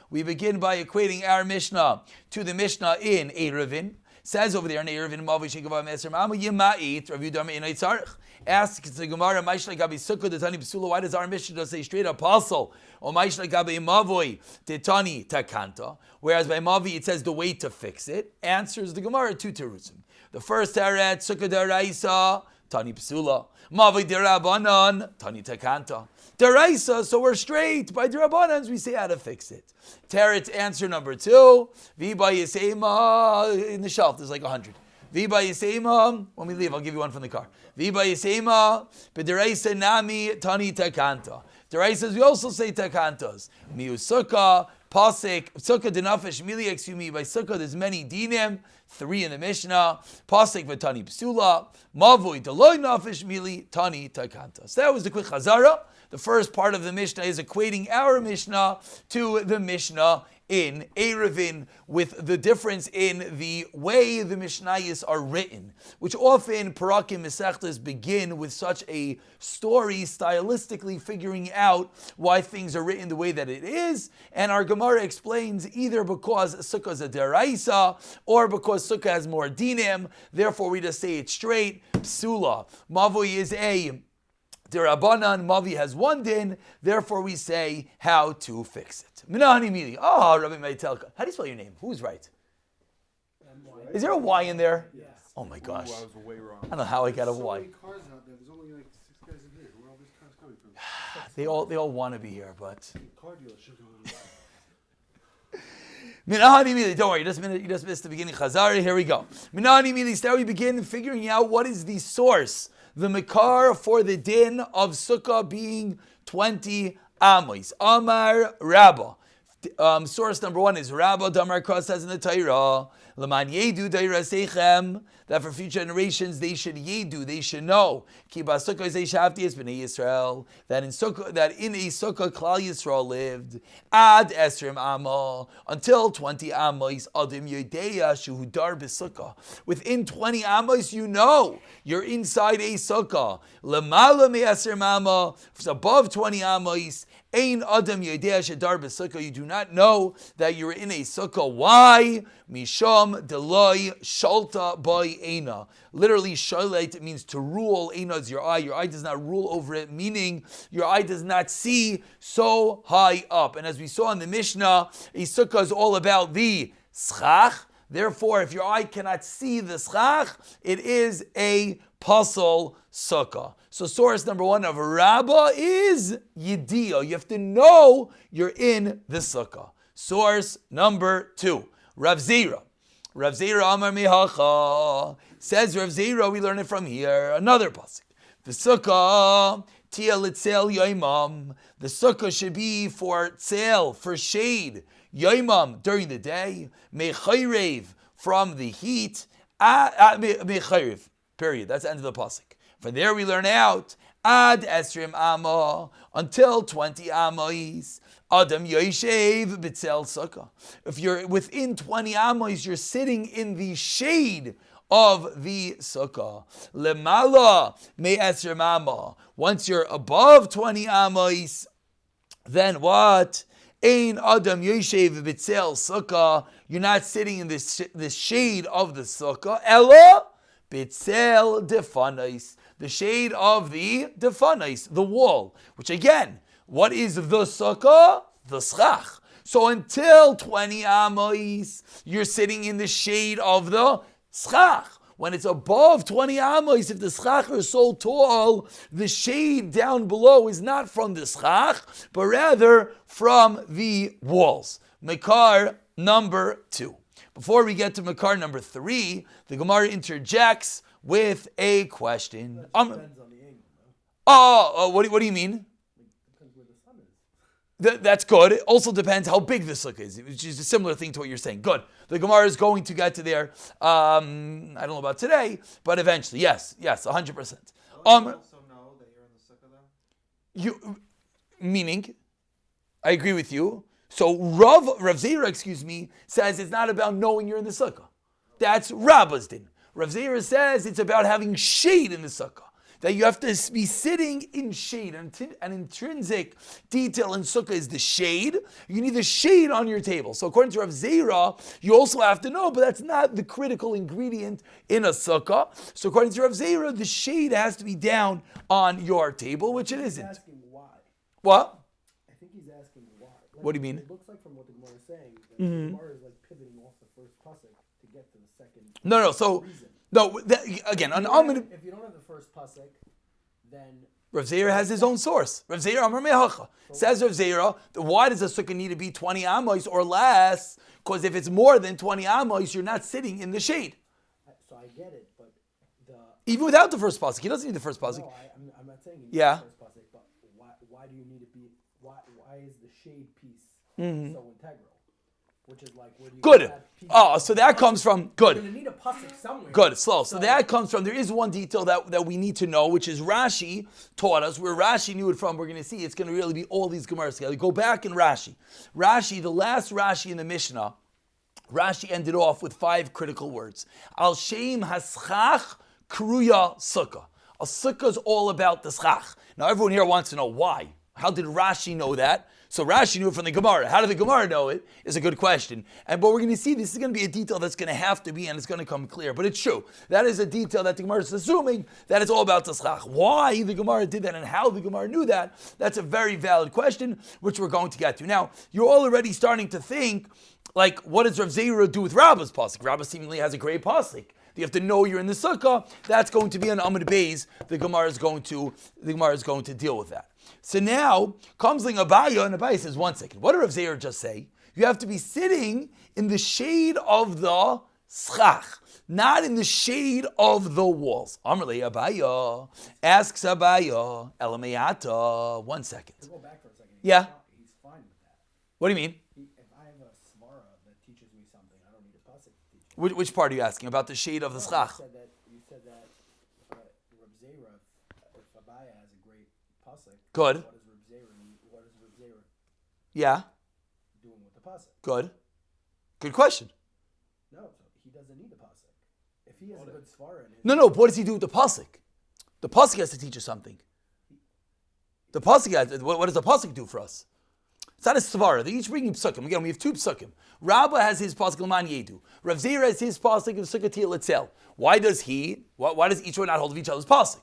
We begin by equating our Mishnah to the Mishnah in Eruvin. Says over there in Eruvin, Mavi Shekava Meser Mama Yemait Rav Yudam Einay Tzarich. Asks the Gemara, Maishlai Gabi Sukkah Detani Psula. Why does our Mishnah say straight apostle? Or Maishlai Gabi Mavoi Detani Takanta. Whereas by Mavi it says the way to fix it. Answers the Gemara two terutzim. The first teret Sukkah Daraisa Tani Psula. Mavi Derabanan Tani Takanta. Deraisa, so we're straight. By Derabanans, we say how to fix it. Teret's answer number two. Viba Yisema in the shelf. There's like 100. Viba Yisema. When we leave, I'll give you one from the car. Viba Yisema. But Deraisa Nami Tani Takanta. Deraisas, we also say Takantas. Miu Sukkah. Pasik, Sukkah Dinafesh Mili, excuse me, by Sukkah there's many dinim, 3 in the Mishnah, Pasik V'Tani Psula, Mavoi Deloy Nafesh Mili, Tani Takanta. So that was the quick Chazara. The first part of the Mishnah is equating our Mishnah to the Mishnah in Eruvin, with the difference in the way the Mishnayos are written, which often Parakim Mesechtas begin with such a story, stylistically figuring out why things are written the way that it is, and our Gemara explains either because Sukkah is a deraisa, or because Sukkah has more dinim, therefore we just say it straight, Psula. Mavoi is a Derabanan, Mavi has one din, therefore we say how to fix it. Minahani Mili. Oh, Rabbi Meitelka. How do you spell your name? Who's right? Is there a Y in there? Yes. Oh my gosh. Ooh, I was way wrong. I don't know how I got a So Y. many cars out there. There's only like 6 guys in here. Where are all these cars coming from? They all want to be here, but Car dealership going on. Minahani Mili. Don't worry, you just missed the beginning. Chazari, here we go. Minahani Mili. So now we begin figuring out what is the source, the Makar for the din of Sukkah being 20 Amos. Amar Rabba. Source number 1 is Rabba. Damar Kra says in the Torah, Laman Yedu Daira Seichem, that for future generations they should Yedu, they should know. Ki Basukkah Zeishavti es Bnei Yisrael, that in a Sukkah Klal Yisrael lived Ad Esrim Amma, until 20 Amos Adim Yedeya Shehudar B'Sukkah. Within 20 Amos, you know you're inside a Sukkah. Lamala Me Esrim Amma, if it's above 20 Amos, Ein Adam Yedea Shedar B'Sukkah. You do not know that you're in a sukkah. Why? Misham Deloi Shalta By Eina. Literally, Shalit means to rule. Eina is your eye. Your eye does not rule over it, meaning your eye does not see so high up. And as we saw in the Mishnah, a sukkah is all about the schach. Therefore, if your eye cannot see the schach, it is a puzzle sukkah. So source number 1 of Rabbah is Yediyah. You have to know you're in the sukkah. Source number 2, Rav Zira. Rav Zira Amar Mihacha. Says Rav Zira, we learn it from here. Another pasuk. The sukkah, Tia Litzel Yoimam. The sukkah should be for tzel, for shade. Yoimam, during the day. Mechayrev, from the heat. Mechayrev, period. That's the end of the pasuk. From there we learn out Ad Esrim Amma, until 20 Amos. Adam Yoshev B'Tzel Sukkah. If you're within 20 Amos, you're sitting in the shade of the Sukkah. Lemala Me Esrim Amma. Once you're above 20 Amos, then what? Ein Adam Yoshev B'Tzel Sukkah. You're not sitting in the shade of the Sukkah. Ella B'Tzel Defanais. The shade of the defanais, the wall. Which again, what is the sukkah? The schach. So until 20 amos, you're sitting in the shade of the schach. When it's above 20 amos, if the schach are so tall, the shade down below is not from the schach, but rather from the walls. Makar number 2. Before we get to Makar number 3, the Gemara interjects with a question. Depends on the angle, What do you mean? Depends where the sun is. That's good. It also depends how big the sukkah is, which is a similar thing to what you're saying. Good. The Gemara is going to get to there. I don't know about today, but eventually. Yes, 100%. Don't you also know that you're in the sukkah though? Meaning, I agree with you. So Rav Zira, says it's not about knowing you're in the sukkah. That's Rabbah's din. Rav Zira says it's about having shade in the sukkah. that you have to be sitting in shade. An intrinsic detail in sukkah is the shade. You need the shade on your table. So according to Rav Zera, you also have to know, but that's not the critical ingredient in a sukkah. So according to Rav Zera, the shade has to be down on your table, which it isn't. He's asking why. What? I think he's asking why. Like, What do you mean? It looks like from what the Gemara is saying, that the Gemara is like pivoting off the first pasuk to get to the second. No. So reason. no. Again, If an you don't have the first pasuk, then Rav Zera has his own source. Rav Zera Amar Mehacha. Says Rav Zera, why does a sukkah need to be 20 amos or less? Because if it's more than 20 amos, you're not sitting in the shade. so I get it, but the Even without the first pasuk, he doesn't need the first pasuk. no, I'm not saying you need Yeah. the first pasuk, but why do you need to be why is the shade piece so integral? Which is like where do you Good. get that piece Oh, from so the that pasuk? comes from You're good. gonna need a pasuk somewhere. Good, slow. So that comes from, there is one detail that we need to know, which is Rashi taught us. Where Rashi knew it from, we're going to see it's going to really be all these Gemaras together. Go back in Rashi. Rashi, the last Rashi in the Mishnah, Rashi ended off with 5 critical words. Al Shem Haschach Kruya Sukkah. A sukkah is all about the schach. Now everyone here wants to know why. How did Rashi know that? So Rashi knew it from the Gemara. How did the Gemara know it? Is a good question. But we're going to see this is going to be a detail that's going to have to be, and it's going to come clear. But it's true. That is a detail that the Gemara is assuming that it's all about the schach. Why the Gemara did that and how the Gemara knew that, that's a very valid question, which we're going to get to. Now, you're all already starting to think, like, what does Rav Zera do with Rabbah's pasuk? Rabbah seemingly has a great pasuk. You have to know you're in the sukkah. That's going to be an Amud Beis. The Gemara is going to deal with that. So now comes the Abaya, and Abaya says, 1 second. What did Rav Zera just say? You have to be sitting in the shade of the schach, not in the shade of the walls. Amrle Abaya asks Abaya, Elamayata. 1 second. To go back for a second. Yeah. He's fine with that. What do you mean? If I have a svara that teaches me something, I don't need a pasuk to teach me. Which part are you asking? About the shade of the schach? You said that Reb Zera, if Abaya has a great pasuk, Good. What is Reb Zera Yeah. doing with the pasuk? Good. Good question. No, so he doesn't need the pasuk. If he has a good svara in his No, but what does he do with the pasuk? The pasuk has to teach us something. The pasuk has, what does the pasuk do for us? It's not a svara. They each bring psukim. Again, we have 2 psukim. Rabbah has his pasuk l'man yedu. Rav Zera has his pasuk of sukkah etzel. Why does each one not hold of each other's pasuk?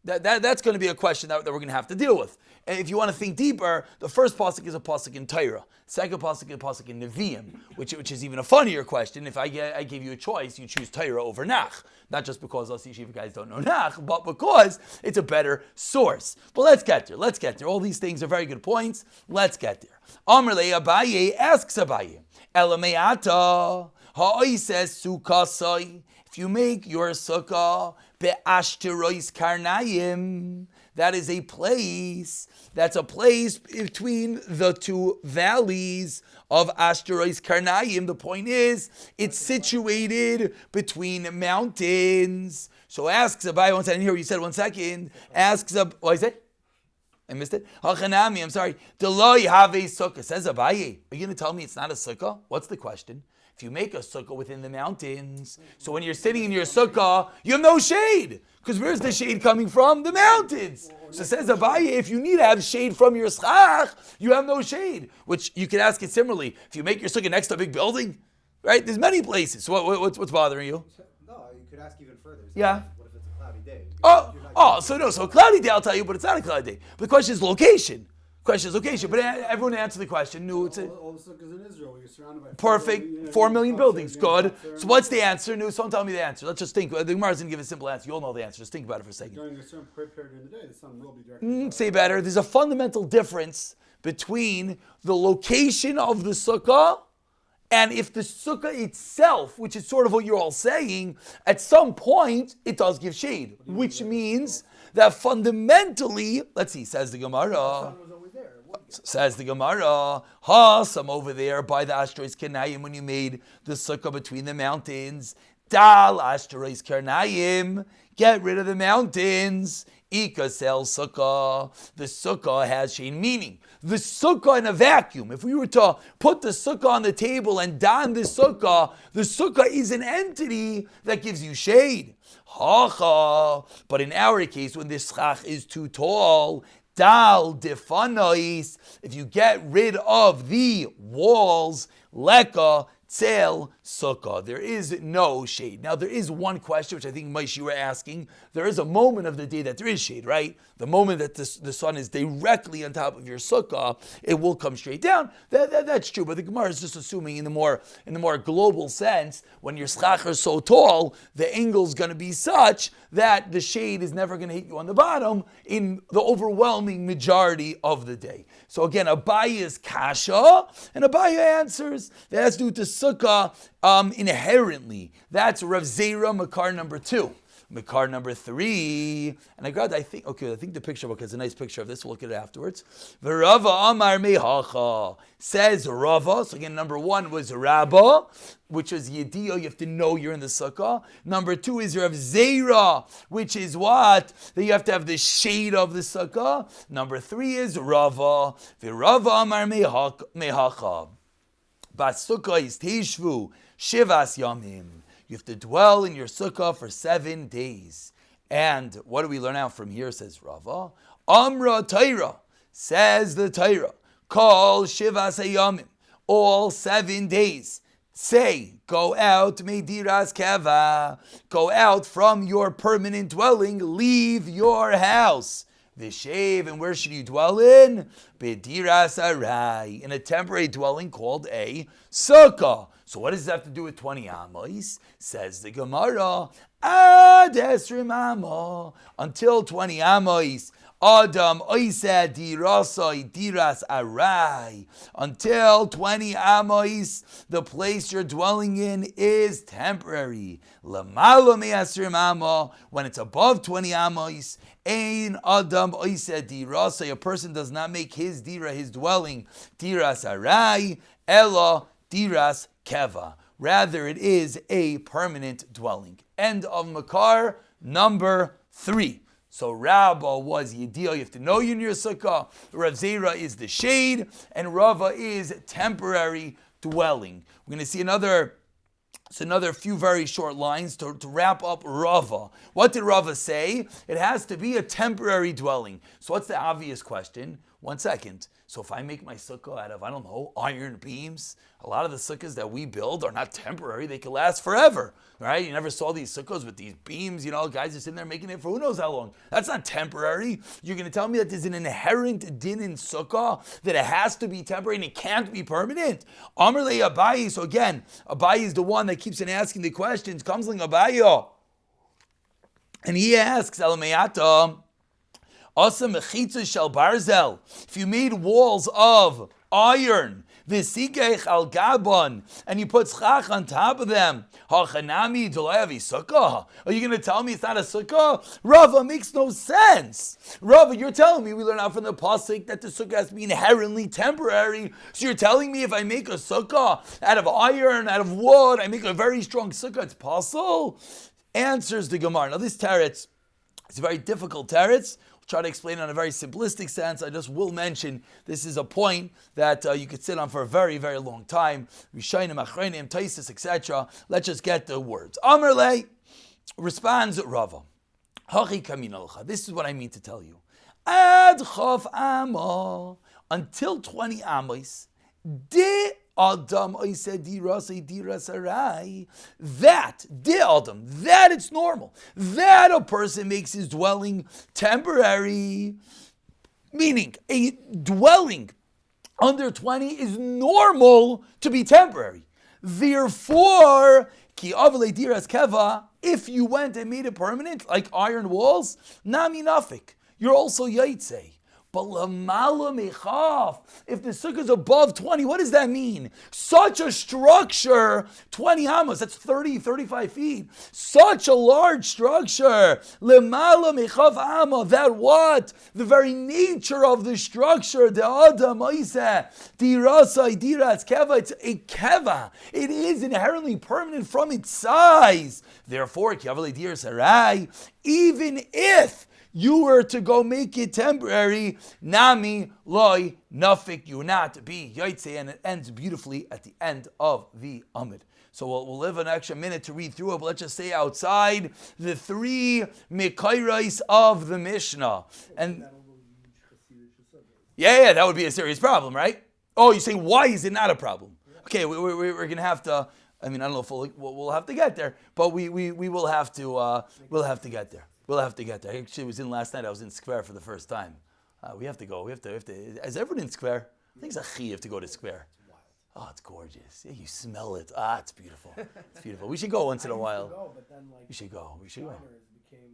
That's going to be a question that we're going to have to deal with. And if you want to think deeper, the first pasuk is a pasuk in Torah. Second pasuk is a pasuk in Nevi'im, which is even a funnier question. If I gave you a choice, you choose Torah over Nach. Not just because us yeshiva guys don't know Nach, but because it's a better source. But let's get there. All these things are very good points. Let's get there. Amrle Abaye asks Abaye, Elameata, ha'oises sukkah. If you make your sukkah be'ashtarois karnayim, that is a place. That's a place between the 2 valleys of Ashtarois Karnayim. The point is, it's situated between mountains. So asks Abai, 1 second, here you said 1 second. Asks Abai, what is it? I missed it. Hachanami, I'm sorry. Deloi have a sukkah. Says Abaye, are you going to tell me it's not a sukkah? What's the question? If you make a sukkah within the mountains, so when you're sitting in your sukkah, you have no shade. Because where's the shade coming from? The mountains. So says Abaye, if you need to have shade from your schach, you have no shade. Which you could ask it similarly. If you make your sukkah next to a big building, right? There's many places. So what's bothering you? No, you could ask even further. So Yeah. What if it's a cloudy day? So a cloudy day, I'll tell you, but it's not a cloudy day. But the question is location. But everyone answer the question. No, it's all the sukkahs in Israel, you're surrounded by perfect. 4 million buildings. Good. So what's the answer? No, don't tell me the answer. Let's just think. The Gemara doesn't give a simple answer. You all know the answer. Just think about it for a second. During a certain period in the day, the sun will be directly. Say better. There's a fundamental difference between the location of the sukkah and if the sukkah itself, which is sort of what you're all saying, at some point it does give shade, which means that fundamentally, let's see, says the Gemara. Says the Gemara, I'm over there by the Ashtarois Karnayim when you made the sukkah between the mountains. Dal Ashtarois Karnayim, get rid of the mountains. Ika sel sukkah. The sukkah has shade, meaning the sukkah in a vacuum. If we were to put the sukkah on the table and don the sukkah is an entity that gives you shade. Hacha. But in our case, when the schach is too tall, dal defanois, if you get rid of the walls, leka tzel sukkah, there is no shade. Now there is one question which I think Maish you were asking. There is a moment of the day that there is shade, right? The moment that the sun is directly on top of your sukkah, it will come straight down. That's true, but the Gemara is just assuming in the more global sense, when your schach is so tall, the angle is going to be such that the shade is never going to hit you on the bottom in the overwhelming majority of the day. So again, Abaye is kasha, and Abaye answers that has to do with the sukkah inherently. That's Rav Zera Makar number 2. Makar number 3, and I think the picture book has a nice picture of this. We'll look at it afterwards. V'Rava Amar Mehacha, says Rava. So again, number 1 was Rabba, which was Yediyah, you have to know you're in the sukkah. Number 2 is Rav Zera, which is what? That you have to have the shade of the sukkah. Number 3 is Rava. V'Rava Amar Mehacha, Bas sukkah is Teshvu Shivas Yamim. You have to dwell in your sukkah for 7 days. And what do we learn out from here, says Rava? Amra Taira, says the Taira, Kol Shivas Hayamim, all 7 days. Say, go out, Mediras Keva, go out from your permanent dwelling, leave your house. Vishev, and where should you dwell in? Bediras Arai, in a temporary dwelling called a sukkah. So what does this have to do with 20 amos? Says the Gemara, Ad Esrim Amo, until 20 amos. Adam Oisa Dirasai Diras Arai, until 20 amos, the place you're dwelling in is temporary. Lamalo Me'asrim Amo, when it's above 20 amos, Ein Adam Oisa Dirasai, a person does not make his dira, his dwelling, Diras Arai, Ella Diras Keva. Rather, it is a permanent dwelling. End of Makar number 3. So Rabba was Yediyah, you have to know you're in your sukkah. Rav Zera is the shade, and Rava is temporary dwelling. We're going to see another few very short lines to wrap up Rava. What did Rava say? It has to be a temporary dwelling. So what's the obvious question? 1 second. So if I make my sukkah out of, iron beams, a lot of the sukkahs that we build are not temporary. They can last forever, right? You never saw these sukkahs with these beams, guys are sitting there making it for who knows how long. That's not temporary. You're going to tell me that there's an inherent din in sukkah, that it has to be temporary and it can't be permanent? Amr le Abaye, so again, Abaye is the one that keeps on asking the questions. Comes like Abaye, and he asks, Alamayata, Asa mechitza shel barzel. If you made walls of iron, v'sigech al gabon, and you put schach on top of them, hachanami dolayavi sukkah. Are you going to tell me it's not a sukkah? Rava, makes no sense. Rava, you're telling me we learn out from the pasuk that the sukkah has to be inherently temporary. So you're telling me if I make a sukkah out of iron, out of wood, I make a very strong sukkah, it's possible? Answers the Gemara. Now this teretz, it's a very difficult teretz. Try to explain it in a very simplistic sense. I just will mention this is a point that you could sit on for a very, very long time. Rishayim, Achreinim, Taisis, etc. Let's just get the words. Amr le responds Rava. Hachi kaminalcha. This is what I mean to tell you. Ad chaf amma, until 20 amos, de Adam diras arai. That Adam, that it's normal. That a person makes his dwelling temporary. Meaning a dwelling under 20 is normal to be temporary. Therefore, ki avle diras keva, if you went and made it permanent, like iron walls, nami nafik, you're also yaitse. But lamala mechaf, if the sukkah is above 20, what does that mean? Such a structure, 20 amos, that's 35 feet. Such a large structure. Lamala mechaf amma, that what? The very nature of the structure, the adam oiseh, dirasai, diras keva, it's a keva. It is inherently permanent from its size. Therefore, kiavale diras harai, even if you were to go make it temporary, nami loy nafik, you will not be yaitse, and it ends beautifully at the end of the Amid. So we'll live an extra minute to read through it, but let's just say outside the three Mekairais of the Mishnah. And yeah, that would be a serious problem, right? Oh, you say, why is it not a problem? Okay, we're going to have to, I don't know if we'll have to get there, but we will have to, we'll have to get there. We'll have to get there. I actually was in last night, I was in Square for the first time. We have to go, we have to, is everyone in Square? I think it's a chi to go to Square. Oh, it's gorgeous. Yeah, you smell it. It's beautiful. It's beautiful. We should go once in a while. We should go.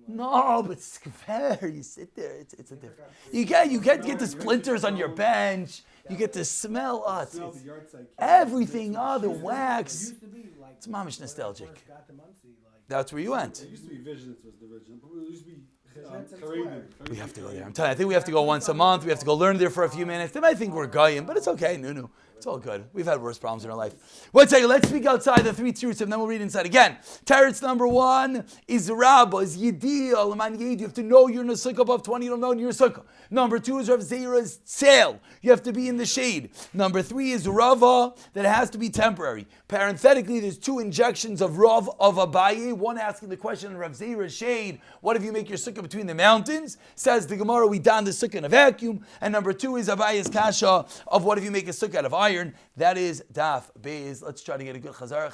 No, but Square, you sit there. It's a different. You get the splinters on your bench. You get the smell. It's everything. The wax. It's mamish nostalgic. That's where you went. It used to be Visions was the original, but it used to be we have to go there. I'm telling you, I think we have to go once a month. We have to go learn there for a few minutes. They might think we're goyim, but it's okay. No. It's all good. We've had worse problems in our life. One second, let's speak outside the three tzurus, and then we'll read inside again. Teretz number 1 is Rabba, is Yediyah, L'man Yed. You have to know you're in a sukkah above 20, you don't know you're in a sukkah. Number 2 is Rav Zera's Tzel. You have to be in the shade. Number 3 is Rava, that has to be temporary. Parenthetically, there's 2 injections of Rav of Abaye. One asking the question in Rav Zera's shade, what if you make your sukkah between the mountains? Says the Gemara, we don the sukkah in a vacuum. And number 2 is Abaye's kasha of what if you make a sukkah out of iron. That is Daf Beis. Let's try to get a good Chazara.